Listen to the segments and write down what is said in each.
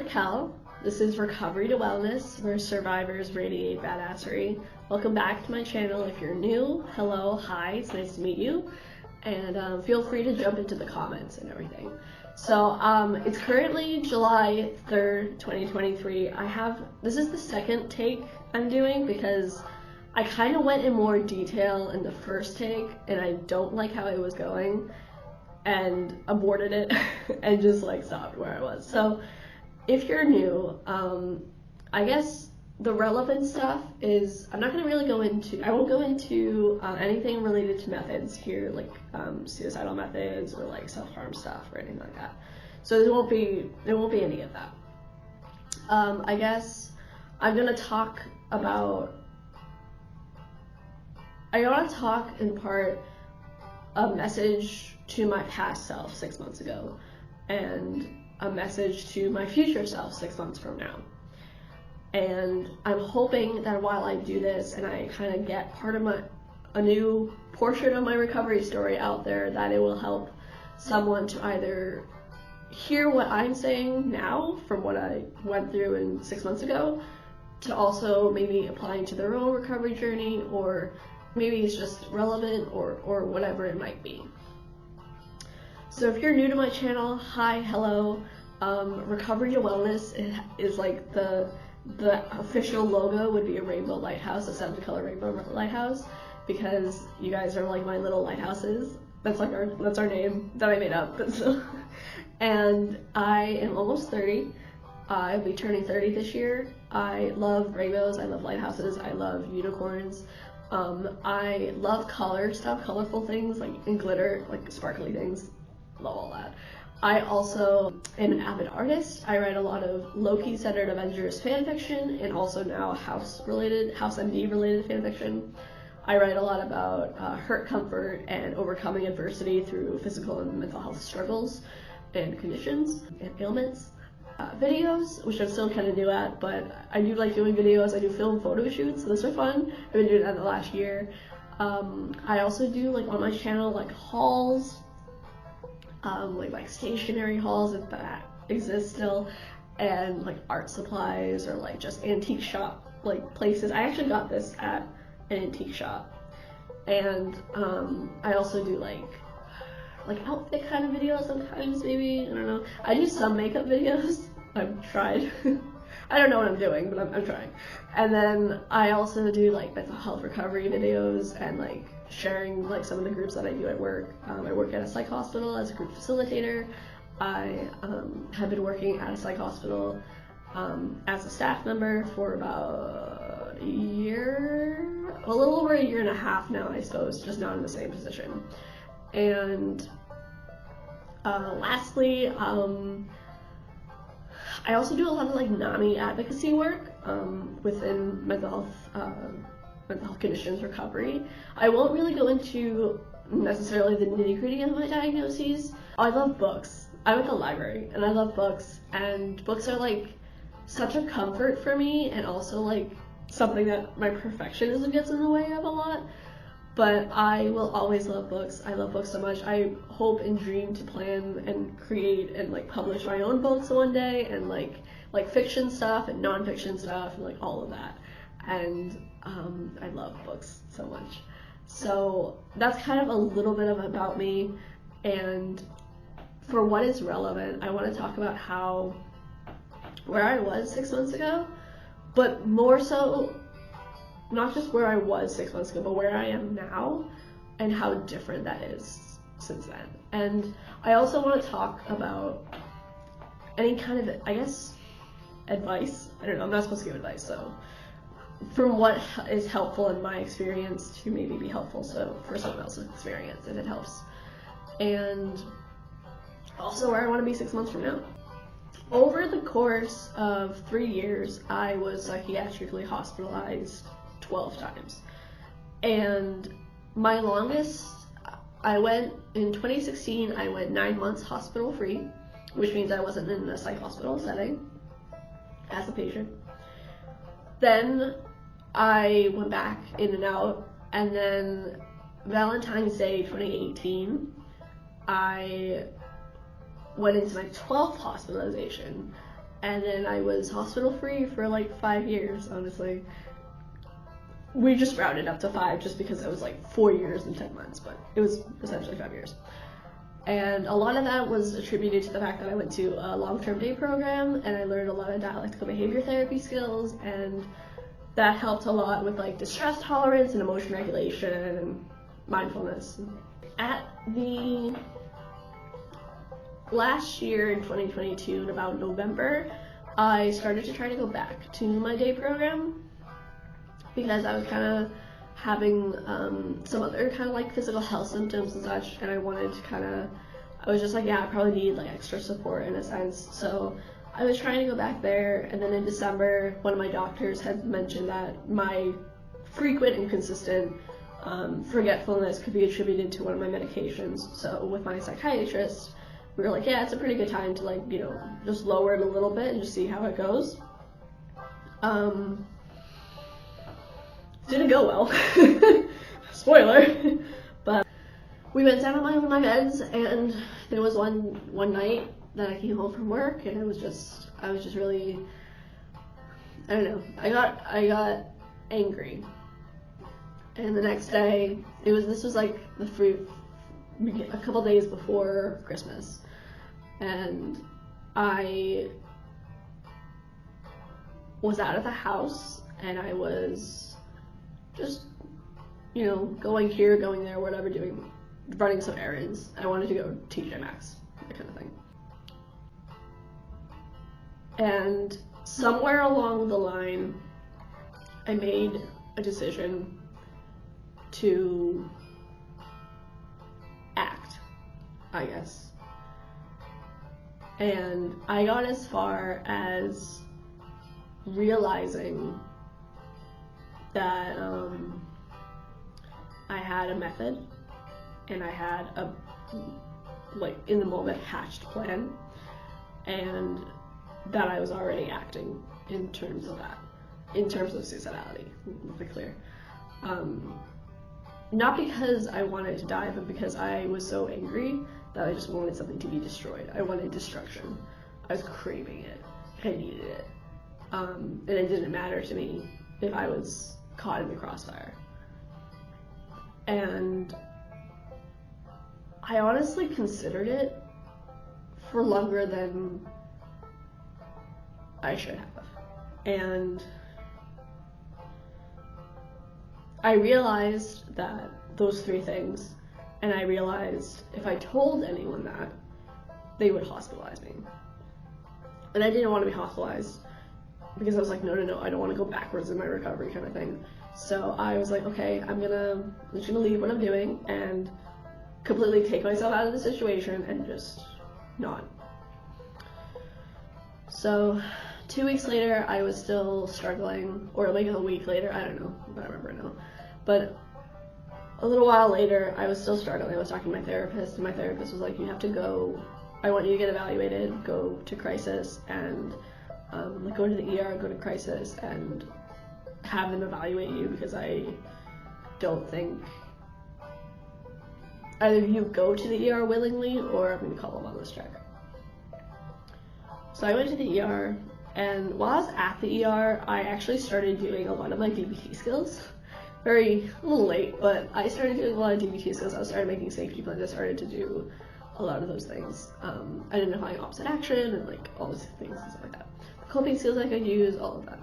Raquel. This is Recovery to Wellness, where survivors radiate badassery. Welcome back to my channel. If you're new, hello, hi, it's nice to meet you. And feel free to jump into the comments and everything. So it's currently July 3rd, 2023. This is the second take I'm doing because I kind of went in more detail in the first take and I don't like how it was going and aborted it and just like stopped where I was. So if you're new, I guess the relevant stuff is, I won't go into anything related to methods here, like suicidal methods or like self-harm stuff or anything like that. So there won't be any of that. I guess I'm gonna talk in part a message to my past self 6 months ago and a message to my future self 6 months from now. And I'm hoping that while I do this and I kind of get a new portion of my recovery story out there, that it will help someone to either hear what I'm saying now from what I went through 6 months ago, to also maybe applying to their own recovery journey, or maybe it's just relevant or whatever it might be. So if you're new to my channel, hi, hello. Recovery to Wellness is like the official logo would be a rainbow lighthouse, a 7-color rainbow lighthouse, because you guys are like my little lighthouses. That's our name that I made up. And I am almost 30. I'll be turning 30 this year. I love rainbows, I love lighthouses, I love unicorns. I love colorful things and glitter, like sparkly things. Love all that. I also am an avid artist. I write a lot of Loki centered Avengers fan fiction and also now House MD related fan fiction. I write a lot about hurt, comfort, and overcoming adversity through physical and mental health struggles and conditions and ailments. Videos, which I'm still kind of new at, but I do like doing videos. I do film photo shoots, so those are fun. I've been doing that the last year. I also do on my channel hauls, like stationery hauls if that exists still, and art supplies or just antique shop places. I actually got this at an antique shop, and I also do outfit kind of videos sometimes, maybe, I don't know. I do some makeup videos. I've tried. I don't know what I'm doing, but I'm trying. And then I also do mental health recovery videos and sharing some of the groups that I do at work. I work at a psych hospital as a group facilitator. I have been working at a psych hospital as a staff member for about a little over a year and a half now, I suppose, just not in the same position. And lastly, I also do a lot of NAMI advocacy work within mental health conditions recovery. I won't really go into necessarily the nitty-gritty of my diagnoses. I love books. I'm at the library and I love books, and books are such a comfort for me, and also something that my perfectionism gets in the way of a lot. But I will always love books. I love books so much. I hope and dream to plan and create and publish my own books one day, and like fiction stuff and nonfiction stuff and all of that. And I love books so much. So that's kind of a little bit about me. And for what is relevant, I want to talk about where I was 6 months ago, but more so not just where I was 6 months ago, but where I am now and how different that is since then. And I also want to talk about any kind of, I guess, advice. I don't know, I'm not supposed to give advice, so from what is helpful in my experience to maybe be helpful for someone else's experience, if it helps. And also where I want to be 6 months from now. Over the course of 3 years, I was psychiatrically hospitalized 12 times. And my longest, in 2016, I went 9 months hospital free, which means I wasn't in a psych hospital setting as a patient. Then I went back in and out, and then Valentine's Day 2018, I went into my 12th hospitalization, and then I was hospital free for like 5 years, honestly. We just rounded up to 5 just because it was like 4 years and 10 months, but it was essentially 5 years. And a lot of that was attributed to the fact that I went to a long-term day program, and I learned a lot of dialectical behavior therapy skills, and that helped a lot with like distress tolerance and emotion regulation and mindfulness. At the last year in 2022, in about November, I started to try to go back to my day program because I was kind of having some other kind of like physical health symptoms and such, and I wanted to I was just like, yeah, I probably need like extra support in a sense. So I was trying to go back there, and then in December, one of my doctors had mentioned that my frequent and consistent forgetfulness could be attributed to one of my medications. So with my psychiatrist, we were like, yeah, it's a pretty good time to like, you know, just lower it a little bit and just see how it goes. Didn't go well. Spoiler. But we went down on my meds, and there was one night that I came home from work, and I was just really, I don't know, I got angry. And the next day, this was like a couple days before Christmas, and I was out of the house, and I was just, you know, going here, going there, whatever, running some errands. I wanted to go to TJ Maxx, that kind of thing. And somewhere along the line, I made a decision to act, I guess. And I got as far as realizing that I had a method, and I had a, like, in the moment hatched plan, and that I was already acting in terms of that, in terms of suicidality, to be clear. Not because I wanted to die, but because I was so angry that I just wanted something to be destroyed. I wanted destruction. I was craving it. I needed it. And it didn't matter to me if I was caught in the crossfire. And I honestly considered it for longer than I should have. And I realized that those 3 things, and I realized if I told anyone that, they would hospitalize me. And I didn't want to be hospitalized because I was like, no, I don't want to go backwards in my recovery kind of thing. So I was like, okay, I'm just gonna leave what I'm doing and completely take myself out of the situation and just not. So 2 weeks later, I was still struggling, or like a week later, I don't remember now. But a little while later, I was still struggling. I was talking to my therapist, and my therapist was like, you have to go, I want you to get evaluated, go to crisis, and go to the ER, go to crisis, and have them evaluate you, because I don't think either you go to the ER willingly, or I'm going to call a wellness check. So I went to the ER, and while I was at the ER, I actually started doing a lot of my DBT skills. A little late, but I started doing a lot of DBT skills. I started making safety plans. I started to do a lot of those things. Identifying opposite action and like all those things and stuff like that. The coping skills I could use, all of that.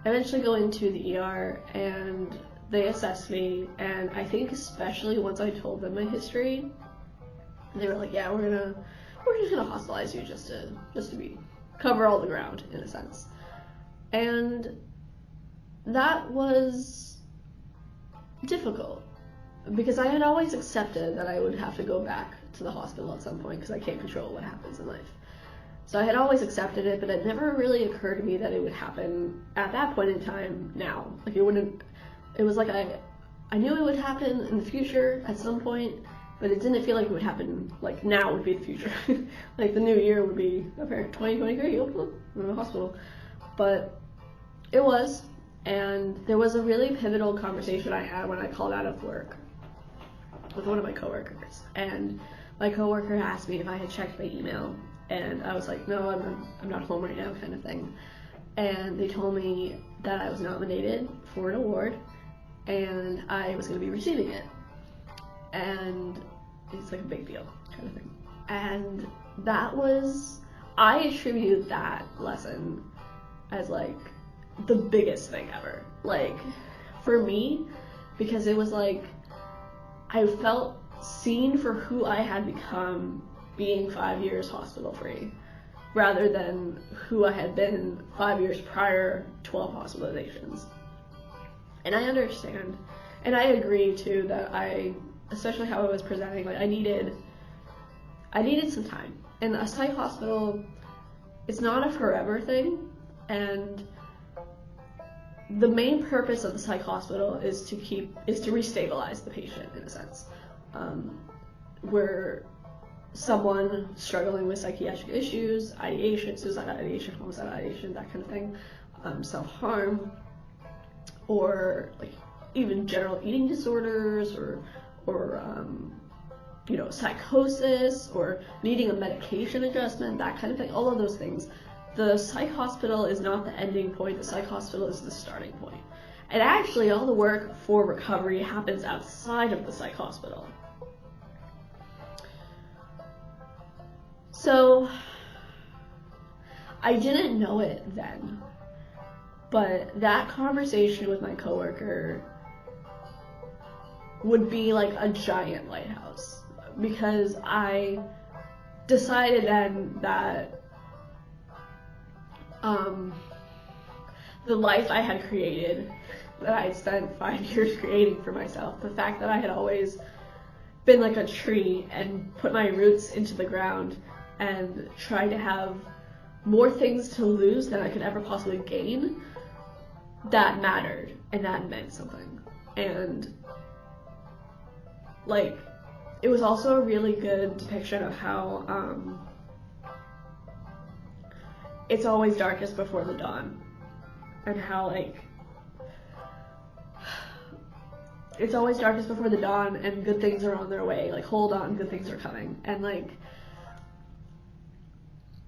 I eventually go into the ER, and they assessed me, and I think especially once I told them my history, they were like, yeah, we're just gonna hospitalize you just to cover all the ground, in a sense. And that was difficult, because I had always accepted that I would have to go back to the hospital at some point, because I can't control what happens in life. So I had always accepted it, but it never really occurred to me that it would happen at that point in time now. Like it was like I knew it would happen in the future at some point, but it didn't feel like it would happen, like now would be the future. Like the new year would be, okay, 2023, I'm in the hospital. But it was, and there was a really pivotal conversation I had when I called out of work with one of my coworkers. And my coworker asked me if I had checked my email, And I was like, no, I'm not home right now, kind of thing. And they told me that I was nominated for an award and I was going to be receiving it. And it's like a big deal, kind of thing. And I attribute that lesson as like the biggest thing ever. Like, for me, because it was like, I felt seen for who I had become being 5 years hospital free, rather than who I had been 5 years prior, 12 hospitalizations. And I understand, and I agree too that especially how I was presenting, like I needed some time. And a psych hospital, it's not a forever thing, and the main purpose of the psych hospital is to restabilize the patient, in a sense. Where someone struggling with psychiatric issues, ideation, suicide ideation, homicide ideation, that kind of thing, self-harm, or like even general eating disorders, or psychosis, or needing a medication adjustment, that kind of thing, all of those things. The psych hospital is not the ending point, the psych hospital is the starting point. And actually, all the work for recovery happens outside of the psych hospital. So, I didn't know it then, but that conversation with my coworker would be like a giant lighthouse, because I decided then that the life I had created, that I had spent 5 years creating for myself, the fact that I had always been like a tree and put my roots into the ground and tried to have more things to lose than I could ever possibly gain, that mattered, and that meant something. And like, it was also a really good depiction of how it's always darkest before the dawn, and how like it's always darkest before the dawn and good things are on their way. Like, hold on, good things are coming. And like,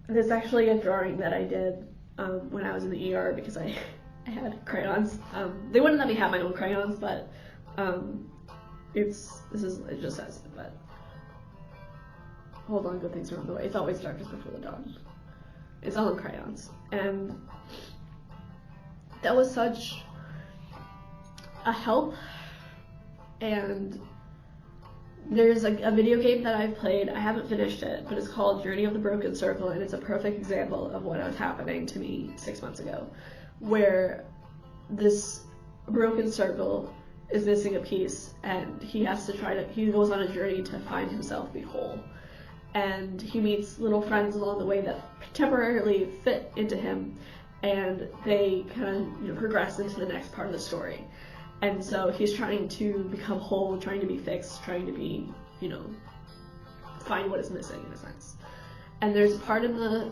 there's actually a drawing that I did when I was in the ER, because I had crayons. They wouldn't let me have my own crayons, but it just says, but hold on, good things are on the way. It's always darkest before the dawn. It's all in crayons. And that was such a help. And there's like a video game that I've played, I haven't finished it, but it's called Journey of the Broken Circle, and it's a perfect example of what was happening to me 6 months ago, where this broken circle is missing a piece, and he goes on a journey to find himself, be whole. And he meets little friends along the way that temporarily fit into him, and they kind of progress into the next part of the story. And so he's trying to become whole, trying to be fixed, trying to be, find what is missing, in a sense. And there's a part in the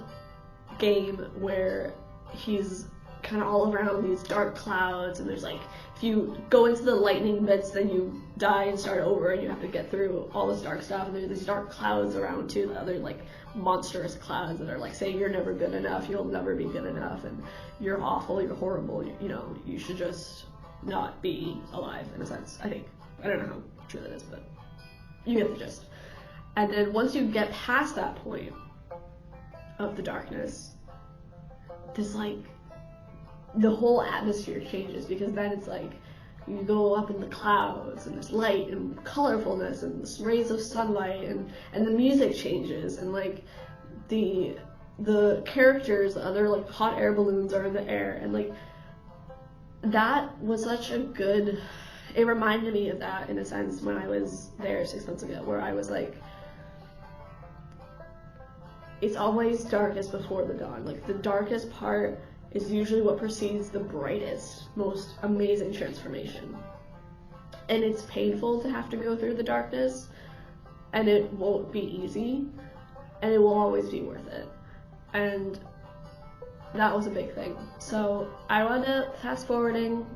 game where he's kind of all around these dark clouds, and there's like, if you go into the lightning bits, then you die and start over, and you have to get through all this dark stuff. And there's these dark clouds around too, the other like monstrous clouds that are like saying you're never good enough, you'll never be good enough, and you're awful, you're horrible, you should just not be alive, in a sense, I think. I don't know how true that is, but you get the gist. And then once you get past that point of the darkness, this like, the whole atmosphere changes, because then it's like, you go up in the clouds, and there's light and colorfulness and rays of sunlight, and the music changes, and like the characters, the other like hot air balloons are in the air, and like, that was such a good, it reminded me of that, in a sense, when I was there 6 months ago, where I was like, it's always darkest before the dawn. Like, the darkest part is usually what precedes the brightest, most amazing transformation. And it's painful to have to go through the darkness, and it won't be easy, and it will always be worth it. And that was a big thing. So I wound up fast forwarding.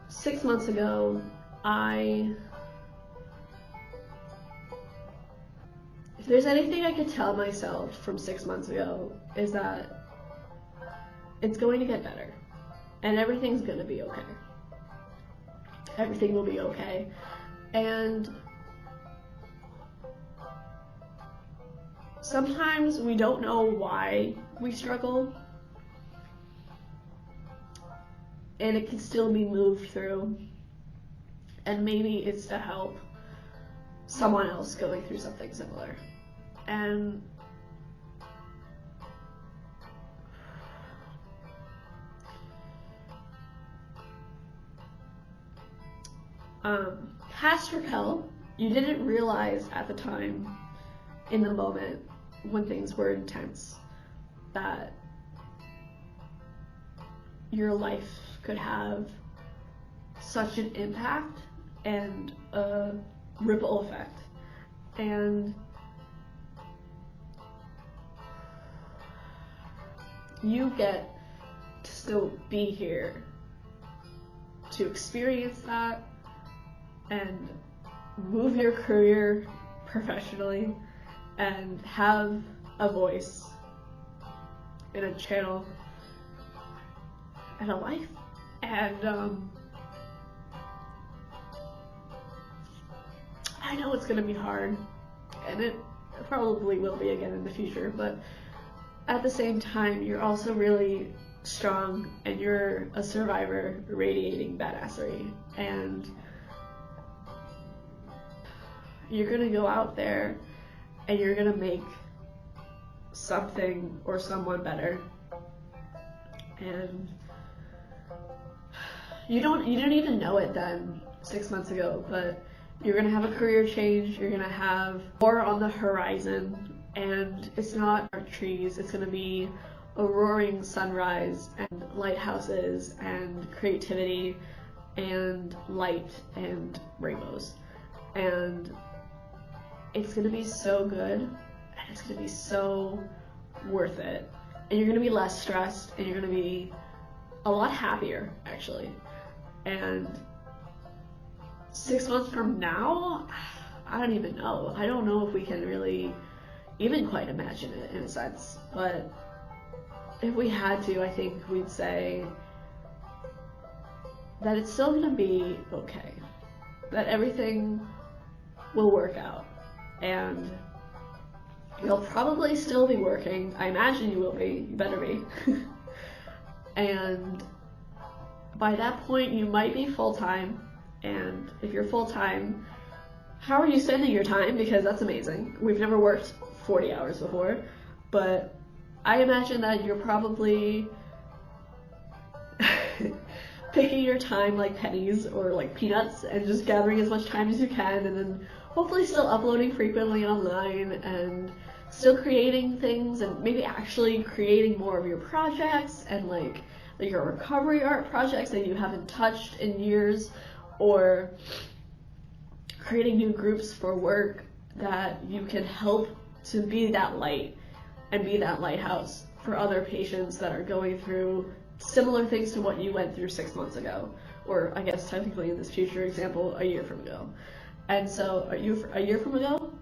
Six months ago, I there's anything I could tell myself from 6 months ago, is that it's going to get better. And everything's going to be okay. Everything will be okay. And sometimes we don't know why we struggle. And it can still be moved through. And maybe it's to help someone else going through something similar. And past Raquel, you didn't realize at the time, in the moment, when things were intense, that your life could have such an impact and a ripple effect. And you get to still be here to experience that and move your career professionally and have a voice and a channel and a life. And I know it's gonna be hard, and it probably will be again in the future, but at the same time, you're also really strong, and you're a survivor radiating badassery, and you're gonna go out there and you're gonna make something or someone better. And you don't even know it then, 6 months ago, but you're gonna have a career change, you're gonna have more on the horizon, and it's not our trees, it's gonna be a roaring sunrise and lighthouses and creativity and light and rainbows. And it's gonna be so good, and it's gonna be so worth it. And you're gonna be less stressed, and you're gonna be a lot happier, actually. And 6 months from now, I don't even know. I don't know if we can really even quite imagine it in a sense. But if we had to, I think we'd say that it's still gonna be okay. That everything will work out. And you'll probably still be working. I imagine you will be. You better be. And by that point, you might be full-time. And if you're full-time, how are you spending your time? Because that's amazing. We've never worked 40 hours before. But I imagine that you're probably picking your time like pennies or like peanuts and just gathering as much time as you can, and then hopefully still uploading frequently online and still creating things, and maybe actually creating more of your projects and like your recovery art projects that you haven't touched in years, or creating new groups for work that you can help to be that light and be that lighthouse for other patients that are going through similar things to what you went through 6 months ago, or I guess technically in this future example, a year from ago. And so, a year from ago?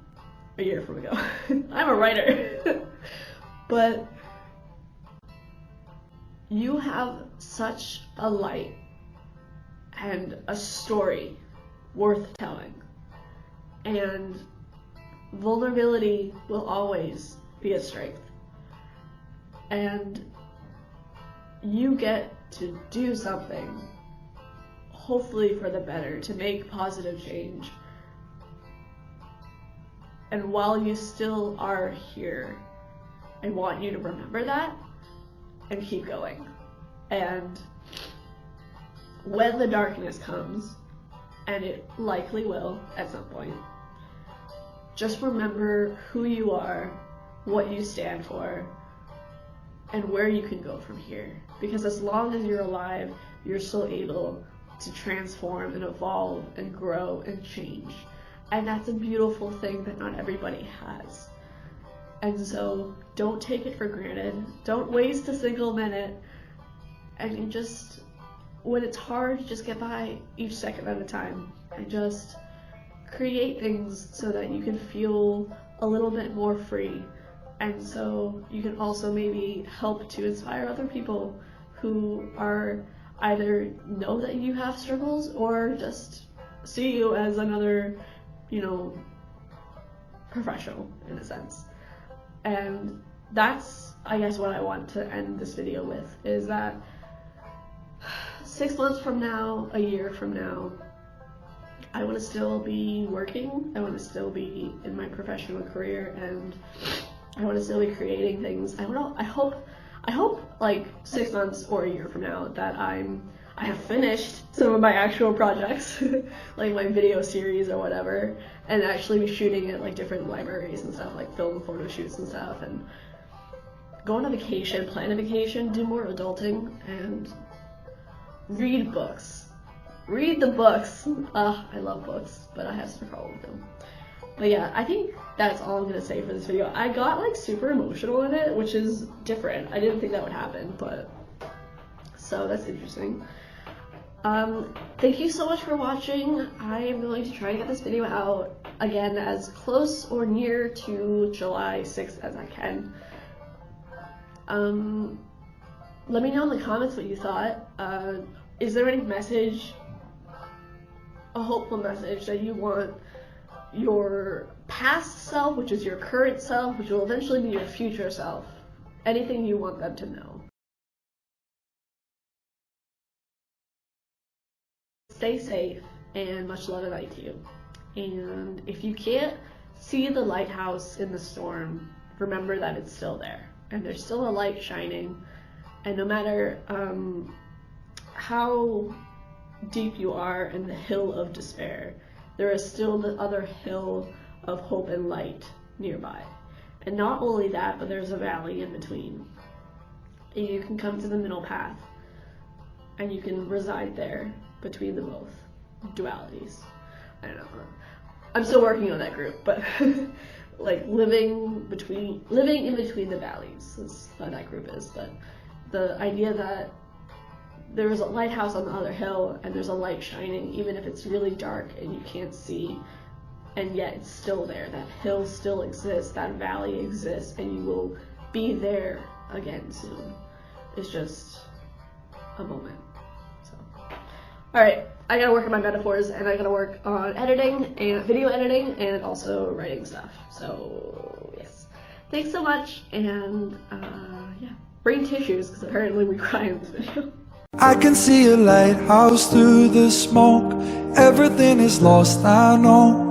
A year from ago. I'm a writer. But you have such a light and a story worth telling. And vulnerability will always be a strength. And you get to do something, hopefully for the better, to make positive change. And while you still are here, I want you to remember that and keep going. And when the darkness comes, and it likely will at some point, just remember who you are, what you stand for, and where you can go from here. Because as long as you're alive, you're still able to transform and evolve and grow and change. And that's a beautiful thing that not everybody has. And so don't take it for granted. Don't waste a single minute. And you just, when it's hard, just get by each second at a time. And just create things so that you can feel a little bit more free. And so you can also maybe help to inspire other people who are either know that you have struggles or just see you as another, professional in a sense. And that's, I guess, what I want to end this video with, is that 6 months from now, a year from now, I want to still be working, I want to still be in my professional career, and I want to still be creating things. I hope like 6 months or a year from now that I have finished some of my actual projects, like my video series or whatever, and actually be shooting at like different libraries and stuff, like film photo shoots and stuff, and go on a vacation, plan a vacation, do more adulting, and read books. Read the books. I love books, but I have some problem with them. But yeah, I think that's all I'm gonna say for this video. I got like super emotional in it, which is different. I didn't think that would happen, but so that's interesting. Thank you so much for watching. I am going to try to get this video out again as close or near to July 6th as I can. Let me know in the comments what you thought. Is there any message, a hopeful message that you want your past self, which is your current self, which will eventually be your future self, anything you want them to know? Stay safe, and much love and light to you. And if you can't see the lighthouse in the storm, remember that it's still there, and there's still a light shining, and no matter how deep you are in the hill of despair, there is still the other hill of hope and light nearby. And not only that, but there's a valley in between. And you can come to the middle path, and you can reside there between the both dualities. I don't know. I'm still working on that group, but like living in between the valleys is what that group is. But the idea that there is a lighthouse on the other hill and there's a light shining, even if it's really dark and you can't see, and yet it's still there. That hill still exists, that valley exists, and you will be there again soon. It's just a moment. So, alright, I gotta work on my metaphors, and I gotta work on editing and video editing and also writing stuff. So yes, thanks so much, and yeah, bring tissues because apparently we cry in this video. I can see a lighthouse through the smoke. Everything is lost, I know.